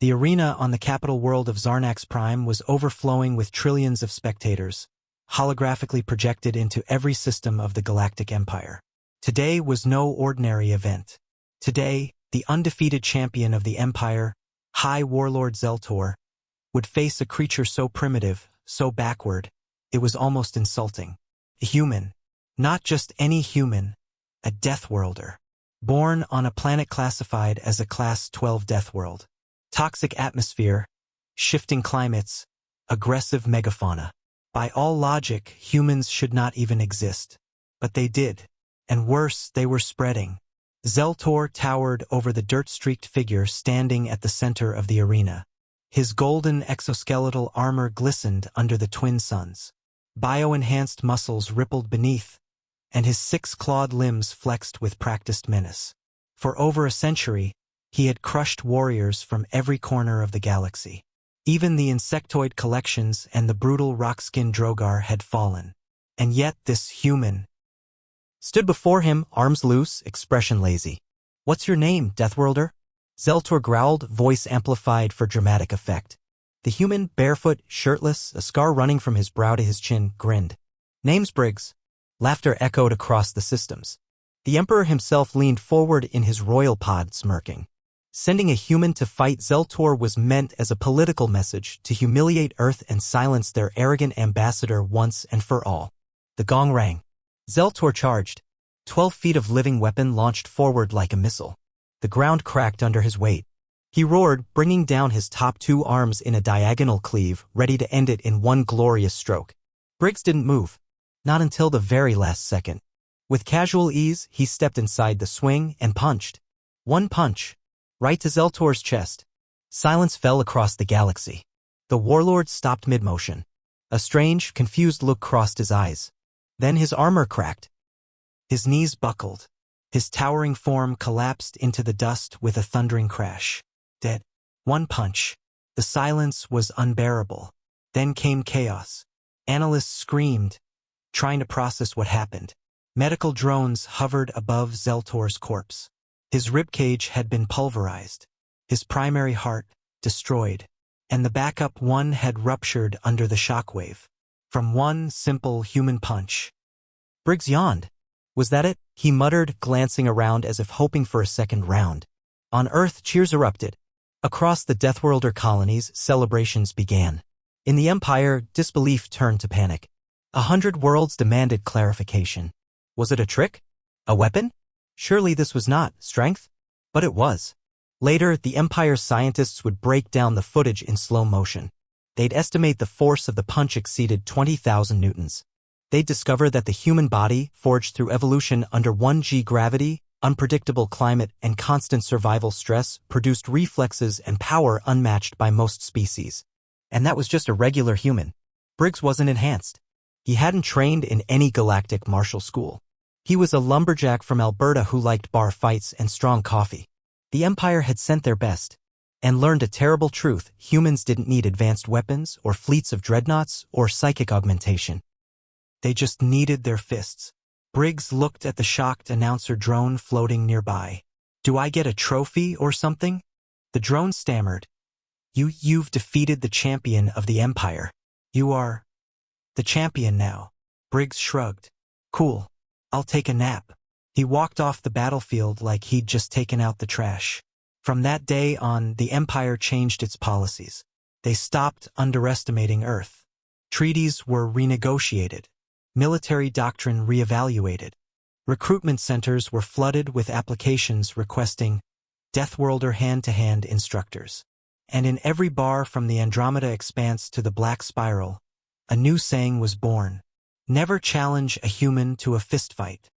The arena on the capital world of Zarnax Prime was overflowing with trillions of spectators, holographically projected into every system of the Galactic Empire. Today was no ordinary event. Today, the undefeated champion of the Empire, High Warlord Zeltor, would face a creature so primitive, so backward, it was almost insulting. A human. Not just any human, a Deathworlder. Born on a planet classified as a Class 12 Deathworld. Toxic atmosphere, shifting climates, aggressive megafauna. By all logic, humans should not even exist. But they did. And worse, they were spreading. Zeltor towered over the dirt-streaked figure standing at the center of the arena. His golden exoskeletal armor glistened under the twin suns. Bio-enhanced muscles rippled beneath, and his 6-clawed limbs flexed with practiced menace. For over a century, he had crushed warriors from every corner of the galaxy. Even the insectoid collections and the brutal rock-skinned Drogar had fallen. And yet this human stood before him, arms loose, expression lazy. "What's your name, Deathworlder?" Zeltor growled, voice amplified for dramatic effect. The human, barefoot, shirtless, a scar running from his brow to his chin, grinned. "Name's Briggs." Laughter echoed across the systems. The Emperor himself leaned forward in his royal pod, smirking. Sending a human to fight Zeltor was meant as a political message to humiliate Earth and silence their arrogant ambassador once and for all. The gong rang. Zeltor charged. 12 feet of living weapon launched forward like a missile. The ground cracked under his weight. He roared, bringing down his top 2 arms in a diagonal cleave, ready to end it in one glorious stroke. Briggs didn't move. Not until the very last second. With casual ease, he stepped inside the swing and punched. One punch. Right to Zeltor's chest. Silence fell across the galaxy. The warlord stopped mid-motion. A strange, confused look crossed his eyes. Then his armor cracked. His knees buckled. His towering form collapsed into the dust with a thundering crash. Dead. One punch. The silence was unbearable. Then came chaos. Analysts screamed, trying to process what happened. Medical drones hovered above Zeltor's corpse. His ribcage had been pulverized. His primary heart, destroyed. And the backup one had ruptured under the shockwave. From one simple human punch. Briggs yawned. Was that it? He muttered, glancing around as if hoping for a second round. On Earth, cheers erupted. Across the Deathworlder colonies, celebrations began. In the Empire, disbelief turned to panic. 100 worlds demanded clarification. Was it a trick? A weapon? Surely this was not strength? But it was. Later, the Empire's scientists would break down the footage in slow motion. They'd estimate the force of the punch exceeded 20,000 newtons. They'd discover that the human body, forged through evolution under 1G gravity, unpredictable climate, and constant survival stress, produced reflexes and power unmatched by most species. And that was just a regular human. Briggs wasn't enhanced. He hadn't trained in any galactic martial school. He was a lumberjack from Alberta who liked bar fights and strong coffee. The Empire had sent their best. And learned a terrible truth: humans didn't need advanced weapons or fleets of dreadnoughts or psychic augmentation. They just needed their fists. Briggs looked at the shocked announcer drone floating nearby. "Do I get a trophy or something?" The drone stammered. You've defeated the champion of the Empire. You are the champion now." Briggs shrugged. "Cool. I'll take a nap." He walked off the battlefield like he'd just taken out the trash. From that day on, the Empire changed its policies. They stopped underestimating Earth. Treaties were renegotiated. Military doctrine reevaluated. Recruitment centers were flooded with applications requesting Deathworlder hand-to-hand instructors. And in every bar from the Andromeda Expanse to the Black Spiral, a new saying was born. Never challenge a human to a fistfight.